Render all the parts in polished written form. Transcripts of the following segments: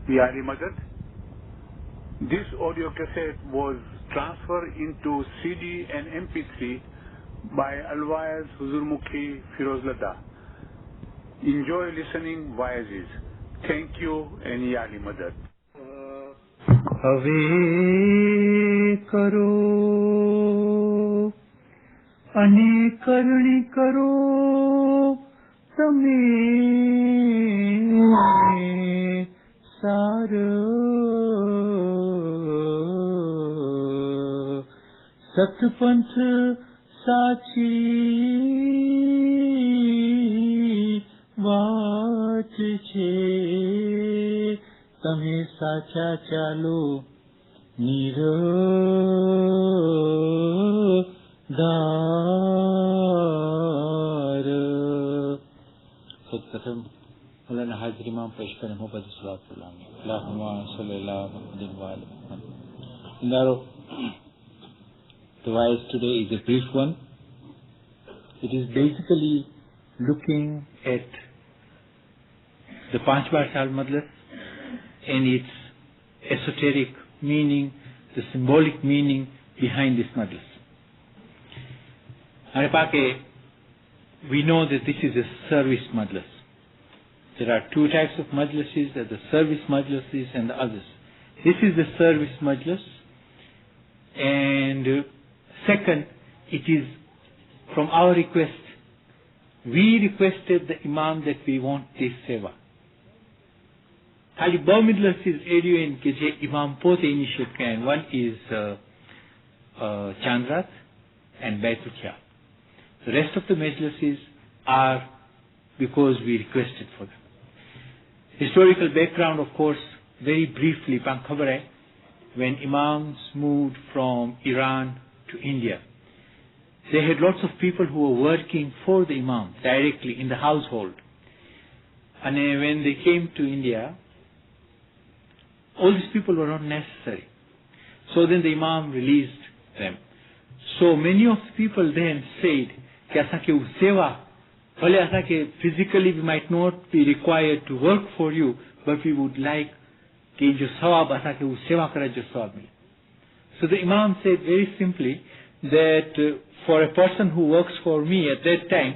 Yali Madad. This audio cassette was transferred into CD and MP3 by Alwaaz Huzurmukhi Firozlada. Enjoy listening via this. Thank you and Yali Madad. હવે કરો અને કરણી કરો તમે સાર સતપંથ સાચી વાત છે તમે સાચા ચાલો નિરદાર. સૌપ્રથમ મૌલાના હાજરી માં પેશ કરે મોહબ્બત સલાત અલ્લાહુમ્મા સલ્લી અલા મુહમ્મદિન વ આલિhi Muhammad. The voice today is a brief one. It is basically looking at the Panch Baar Saal Majlis and its esoteric meaning, the symbolic meaning behind this majlis. We know that this is a service majlis. There are two types of majlises, the service majlises and the others. This is the service majlis, and second, it is from our request. We requested the Imam that we want this seva. ખાલી બે મજલિસીસ એરિયો કે જે ઇમામ પોતે initiate કર્યા. One is Chandrat and Baitul Khya. The rest of the majlises are because we requested for them. Historical background, of course, very briefly, when imams moved from Iran to India, they had lots of people who were working for the imam directly in the household. And when they came to India, all these people were not necessary. So then the imam released them. So many of the people then said, physically we might not be required to work for you, but we would like So the imam said very simply that for a person who works for me at that time,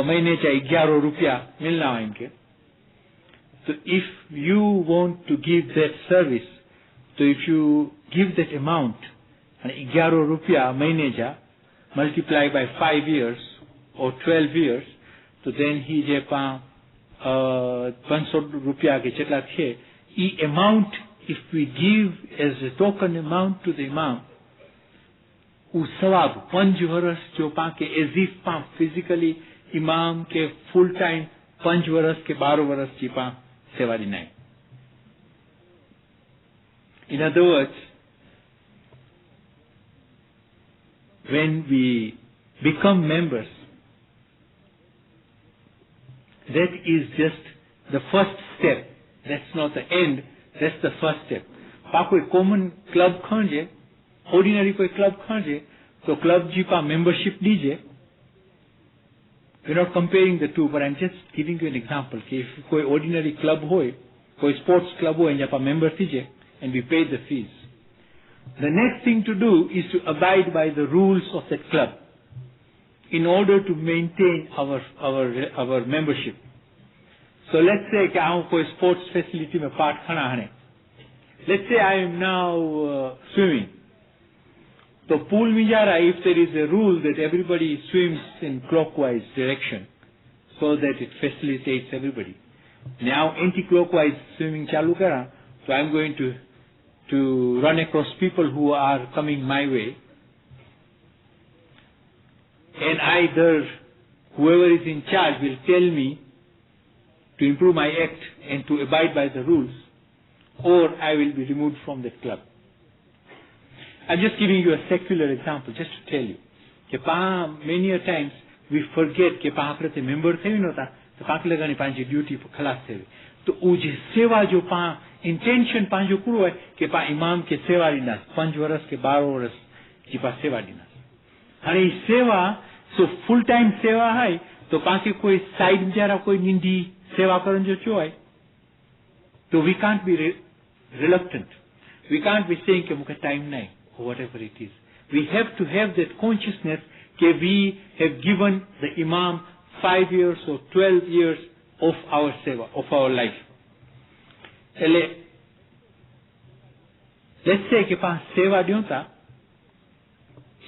महीने चाहिए 11 रुपया मिलना है इनके. So if you want to give that service, so if you give that amount, and 11 रुपया महीने जा multiply by 5 years or 12 years, so then he जे 500 रुपया के चटला थे, ई amount if we give as a token amount to the imam, उ सवाब 5 वर्ष जो पाके as if physically imam के full time 5 वर्ष के 12 वर्ष जी पा सेवा दी नहीं. In other words, when we become members, that is just the first step. That's not the end. That's the first step. पा कोई common club खांजे, ordinary कोई club खांजे, तो club जी पा membership दीजे. We're not comparing the two, but I'm just giving you an example. If कोई ordinary club होए, कोई sports club होए, जहाँ पा member दीजे, and we pay the fees. The next thing to do is to abide by the rules of that club in order to maintain our membership. So let's say कि हम कोई sports facility में part खाना है. Let's say I am now swimming. So pool में जा रहा, if there is a rule that everybody swims in clockwise direction so that it facilitates everybody. Now anti-clockwise swimming चालू करा, so I'm going to run across people who are coming my way, and either whoever is in charge will tell me to improve my act and to abide by the rules, or I will be removed from that club. I'm just giving you a secular example just to tell you that many a times we forget कि आपरे ते member थे ही नोता तो पाक लगानी Panchi duty पर खलास थे तो उजे सेवा जो intention पांचो करो है कि imam के सेवा दिना 5 वर्ष के 12 वर्ष की सेवा दिना. अरे सेवा so full time सेवा है तो पाके कोई side में जरा कोई निंदी सेवा करन जो क्यों है So we can't be reluctant. We can't be saying कि मुझे time नहीं or whatever it is. We have to have that consciousness that we have given the Imam 5 years or 12 years of our seva, of our life. Let's say कि पांच सेवा दियों ता,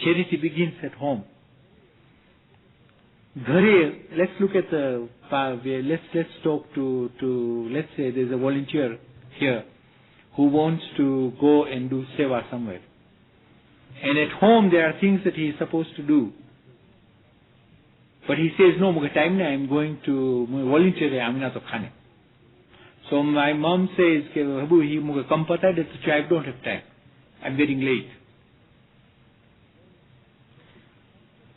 charity begins at home. Let's look at let's talk to let's say there's a volunteer here who wants to go and do seva somewhere. And at home there are things that he is supposed to do. But he says, no, मुझे time नहीं, I'm going to volunteer है, I'm not to खाने. So my mom says, कि अबू ही मुझे कम पता है, तो I don't have time. I'm getting late.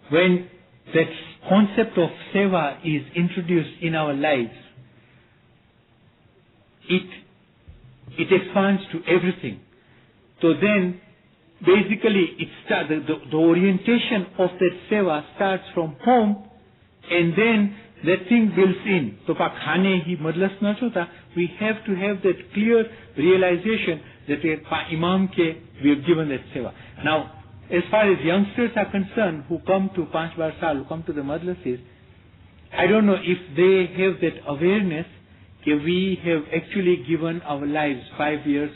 When that concept of seva is introduced in our lives, it expands to everything. So then, basically, the orientation of that seva starts from home, and then that thing builds in. So, khane hi madlas na chota, we have to have that clear realization that Imam ke we have given that seva. Now, as far as youngsters are concerned who come to Panch Baar Saal, who come to the madrasas, I don't know if they have that awareness that we have actually given our lives 5 years,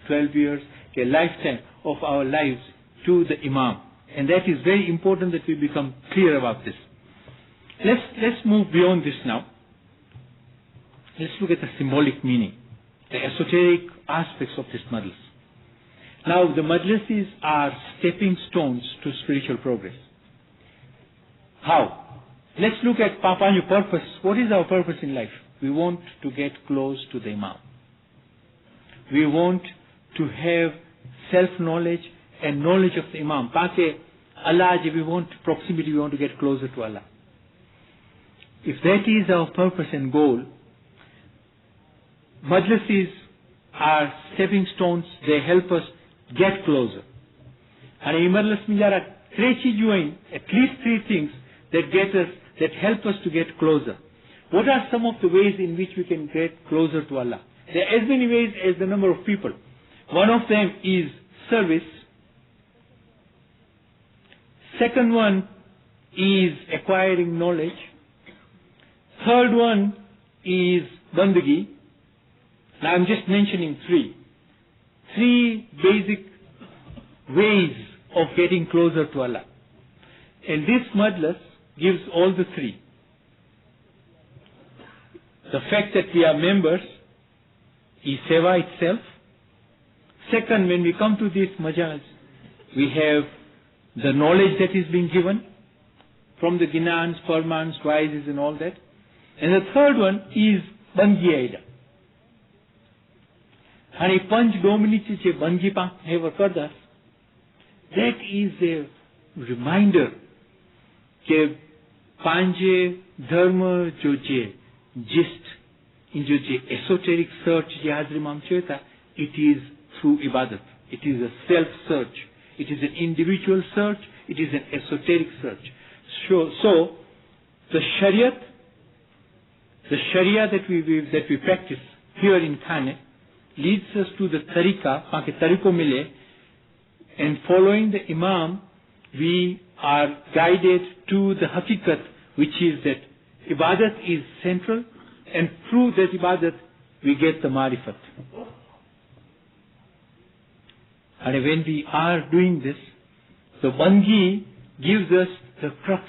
12 years, a lifetime of our lives to the Imam. And that is very important that we become clear about this. Let's move beyond this now. Let's look at the symbolic meaning, the esoteric aspects of this madras. Now, the madrasas are stepping stones to spiritual progress. How? Let's look at Papan's purpose. What is our purpose in life? We want to get close to the Imam. We want to have self-knowledge and knowledge of the Imam. Allah, we want proximity, we want to get closer to Allah. If that is our purpose and goal, madrasas are stepping stones, they help us get closer. And in madras mein jara at least three things that help us to get closer. What are some of the ways in which we can get closer to Allah? There are as many ways as the number of people. One of them is service. Second one is acquiring knowledge. Third one is bandagi. Now I'm just mentioning three. Three basic ways of getting closer to Allah. And this madras gives all the three. The fact that we are members is seva itself. Second, when we come to this majaz, we have the knowledge that is being given from the ginans, farmans, wises and all that. And the third one is bangi aida. And a panch dominici che bangi pa heva kardas, that is a reminder that panje dharma jo je gist in jo je esoteric search je Hazrat Imam cheta, it is through ibadat. It is a self-search. It is an individual search. It is an esoteric search. So the Sharia that we practice here in Khane leads us to the tariqa, tariko mile, and following the Imam, we are guided to the hakikat, which is that ibadat is central, and through that ibadat we get the marifat. And when we are doing this, the bangi gives us the crux,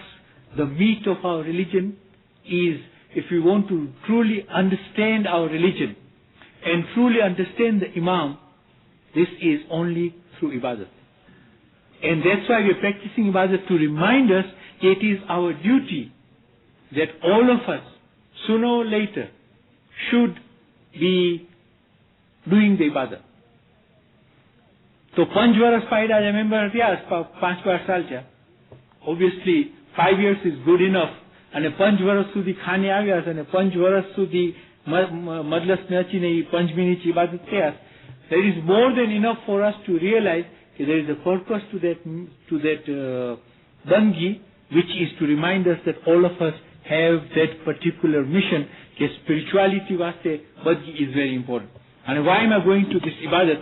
the meat of our religion is, if we want to truly understand our religion and truly understand the Imam, this is only through ibadat. And that's why we are practicing ibadat, to remind us it is our duty that all of us, sooner or later, should be doing the ibadat. So 5 varas paida, I remember, yes, 5 bar salcha. Obviously, 5 years is good enough. And 5 varas sudi khane avyas, and 5 varas sudi madlas meachi nahi 5 minutes ibadat teyas. There is more than enough for us to realize that there is a purpose to that bangi, which is to remind us that all of us have that particular mission. કે spirituality વાસ્તે બદગી is very important. And why am I going to this ibadat?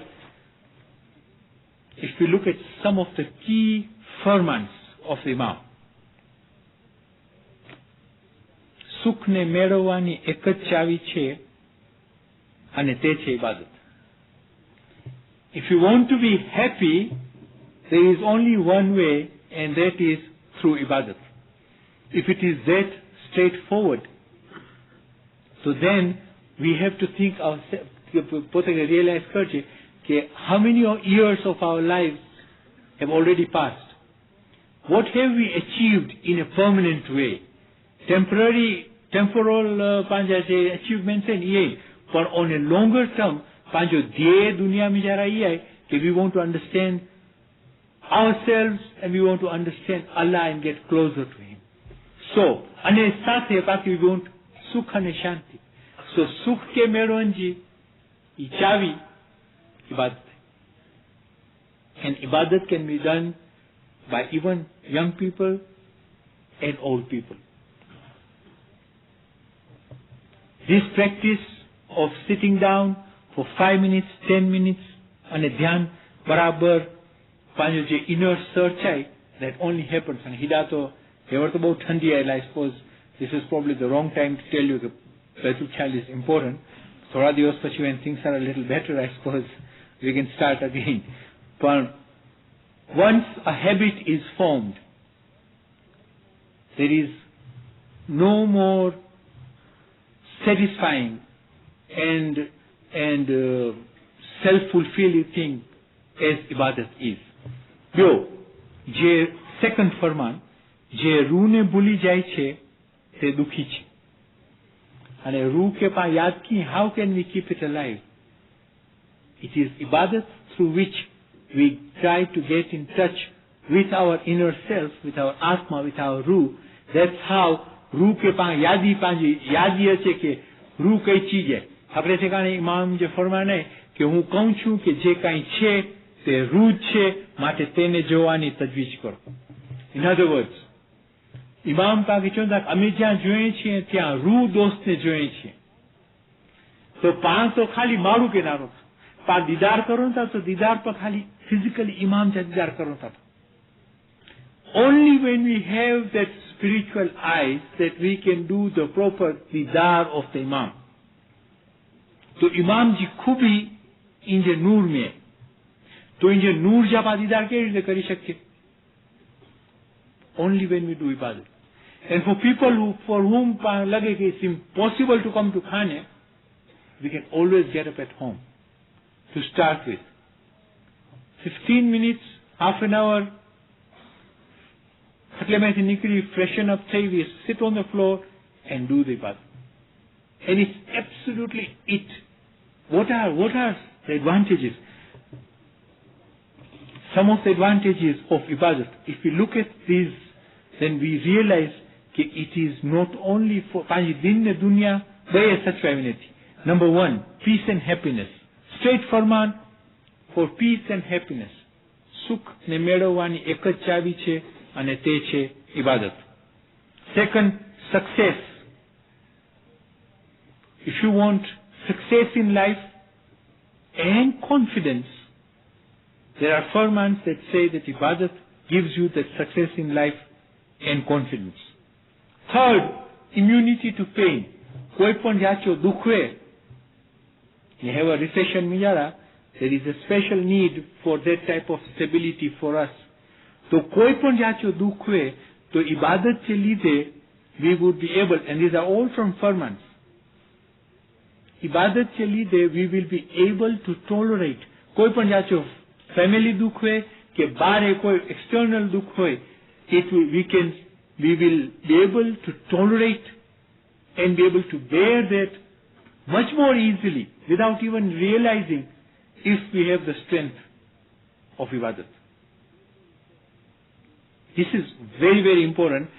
If we look at some of the key firmans of the Imam, સુખને મેળવવાની એક જ ચાવી છે અને તે છે ઇબાદત. If you want to be happy, there is only one way, and that is through ibadat. If it is that straightforward, so then we have to think ourselves, પોતે realize કરજે કે how many years of our lives have already passed. What have we achieved in a permanent way? Temporal પાંજા જે achievement છે ને એ, but on a longer term, પાંજો ધ્યેય દુનિયામાં જ્યારે આવીએ કે we want to understand ourselves and we want to understand Allah and get closer to Him. So, અને સાથે બાકી we want સુખ અને શાંતિ. So, સુખ કે મેળવણજી ઈ ચાવી ibadat. And ibadat can be done by even young people and old people. This practice of sitting down for 5 minutes, 10 minutes, and a dhyan barabar, panjo je inner search, that only happens. And hidato, they were about thandi, I suppose this is probably the wrong time to tell you that Baitul Khayal is important. Thoda divas pachi when things are a little better, I suppose we can start again. But once a habit is formed, there is no more satisfying and self-fulfilling thing as ibadat is. Yo, je second farman, je रूह ने भूली जाए छे, ते दुखी छे. અને रूह के पास याद की, how can we keep it alive? It is ibadat through which we try to get in touch with our inner self, with our atma, with our रूह. That's how रूह के पास यादी पांजी यादी है कि रूह कई चीज है. આપણે ठिकाने इमाम જે ફરમાને કે હું કહું છું કે જે કાંઈ છે તે રૂહ છે, માટે તેને જોવાની તજવીજ કરો. In other words, ઇમામ પાકે ચોંદા અમે જ્યાં જોઈએ છીએ ત્યાં રૂહ દોસ્તને જોઈએ છીએ. તો પાણ તો ખાલી મારું કે નારો પા દીદાર કરો ને તો દીદાર પર ખાલી ફિઝિકલી ઇમામ જે દીદાર કરો તા. Only when we have that spiritual eyes that we can do the proper didar of the Imam. तो इमाम जी खूबी इंजे नूर में, तो इंजे नूर जब दीदार के लिए करी सकते? Only when we do ibadat. And for people for whom lage कि it's impossible to come to Khane, we can always get up at home to start with. 15 minutes, half an hour, ખટલેમાંથી નીકળી freshen up થઈ, we sit on the floor and do the ibadat. And it's absolutely it. What are the advantages? Some of the advantages of ibadat, if we look at these, then we realize that it is not only for panji din ne dunya baye sachwavi nathi. Number 1, peace and happiness. Straight farman for peace and happiness. Sukh ne મેળવવાની એક જ ચાવી છે અને તે છે ibadat. Second, success. If you want success in life and confidence, there are firmans that say that ibadat gives you that success in life and confidence. Third, immunity to pain. કોઈ પણ જાચો દુઃખ હોય, you have a recession મિજારા, there is a special need for that type of stability for us. તો કોઈ પણ જાચો દુઃખ હોય, તો ibadat che લીધે we would be able, and these are all from firmans, ibadat che લીધે we will be able to tolerate કોઈ પણ જાચો family દુઃખ હોય કે બારે કોઈ external દુઃખ હોય, we will be able to tolerate and be able to bear that much more easily without even realizing if we have the strength of ibadat. This is very, very important.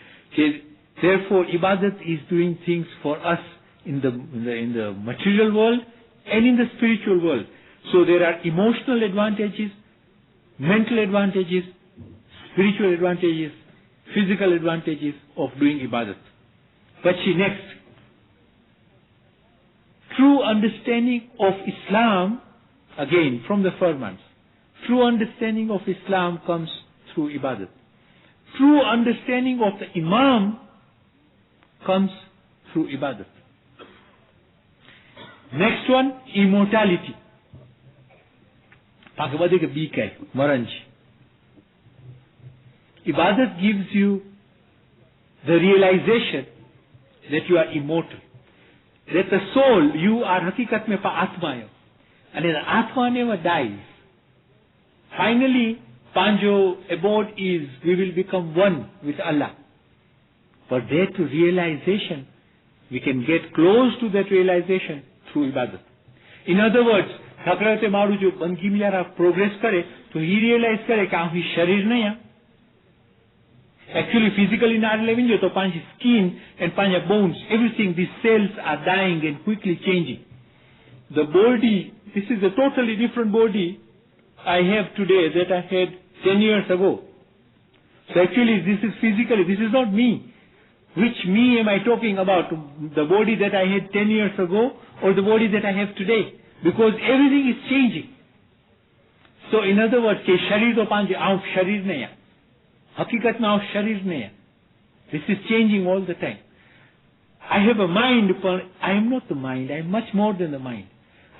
Therefore, ibadat is doing things for us in the material world and in the spiritual world. So there are emotional advantages, mental advantages, spiritual advantages, physical advantages of doing ibadat. But next, true understanding of Islam, again from the firmans, true understanding of Islam comes through ibadat. True understanding of the Imam comes through ibadat. Next one, immortality. Ibadat gives you the realization that you are immortal. That the soul, you are hakikat mein pa atma, and the atma never dies. Finally, Panjo abode is, we will become one with Allah. For that realization, we can get close to that realization through ibadat. In other words, Thakrate Maru jo bandgi mein progress kare, to he realize kare ki he sharir nahi. Actually, physically not living, to Panch skin and Panch bones, everything, these cells are dying and quickly changing. The body, this is a totally different body I have today that I had 10 years ago. So actually, this is physically, this is not me. Which me am I talking about? The body that I had 10 years ago or the body that I have today? Because everything is changing. So in other words, ke sharir to Panch, aap sharir nahi hai. Hakikat mein aap sharir nahi hai. This is changing all the time. I have a mind, but I am not the mind. I am much more than the mind.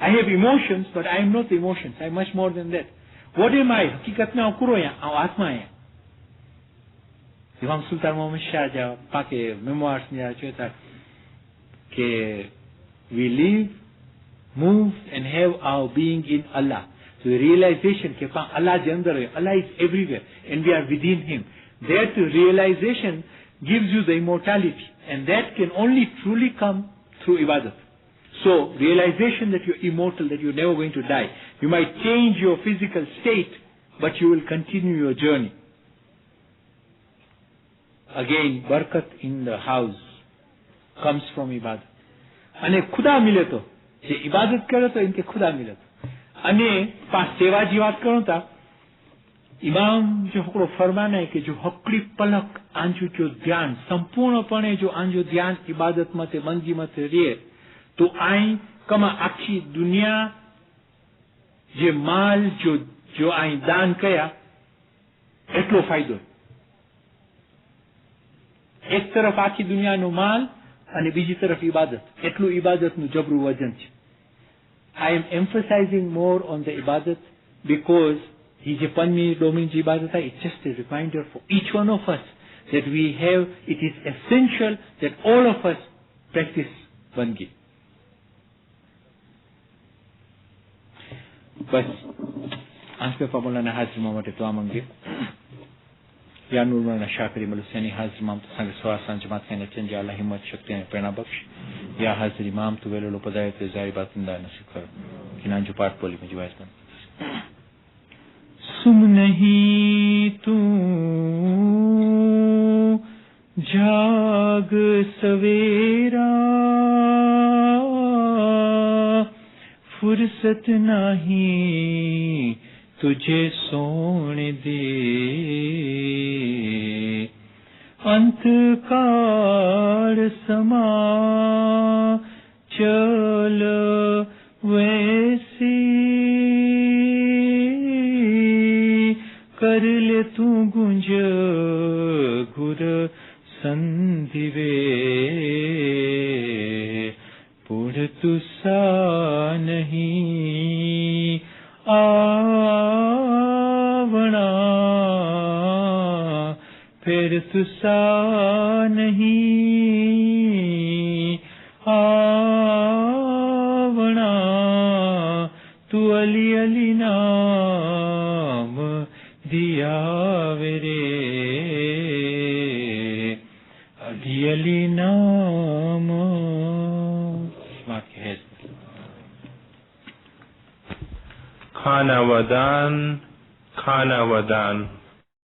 I have emotions, but I am not the emotions. I am much more than that. What am I? Hakikat mein aap kuro hai, aap atma hai. Imam Sultan Muhammad Shah ja pake memoirs mein cheta ke we live, move and have our being in Allah. So the realization ke Allah je andar hai, Allah is everywhere and we are within Him. That realization gives you the immortality, and that can only truly come through ibadat. So realization that you're immortal, that you're never going to die. You might change your physical state, but you will continue your journey. Again, barakat in the house comes from ibadat. Ane khuda mile to, je ibadat kare to inke khuda mile to. Ane pa seva ji baat karon ta, इमाम जो हकड़ो फरमाना है कि जो हकड़ी पलक आंजू जो ध्यान संपूर्णपणे जो आंजो ध्यान इबादत मते बंदगी मते रे तो आई कमा आखी दुनिया जे माल जो आई दान कया एटलो फायदो एक तरफ आखी दुनिया नो माल અને બીજી तरफ इबादत એટલું इबादतનું જબરું વજન છે. I am emphasizing more on the ibadat because he je 5 minute domain ji ibadat hai, it's just a reminder for each one of us that we have, it is essential that all of us practice bandgi. बस आज पे पमोलाना हाजिर मामटे तो आमंगे या नूरमना शाकरी मलुसैनी हाजिर माम तो संग स्वासान जमात के नचन जाला हिम्मत शक्ति ने प्रेरणा बख्श या हाजिर इमाम तो वेलो लो पदाय ते जारी बातिंदा नसीब कर किनां जो पाठ बोली में जुवाइस बन सुम नहीं तू जाग सवेरा फुर्सत नहीं तुझे सोने दे अंत काल समा चल वैसी कर ले तू गुंज गुर संधिवे पुढ़ तुसा नहीं आवना फिर तुसा नहीं आवना तू अली अली नाम दिया वेरे अली अली नाम खाना वदान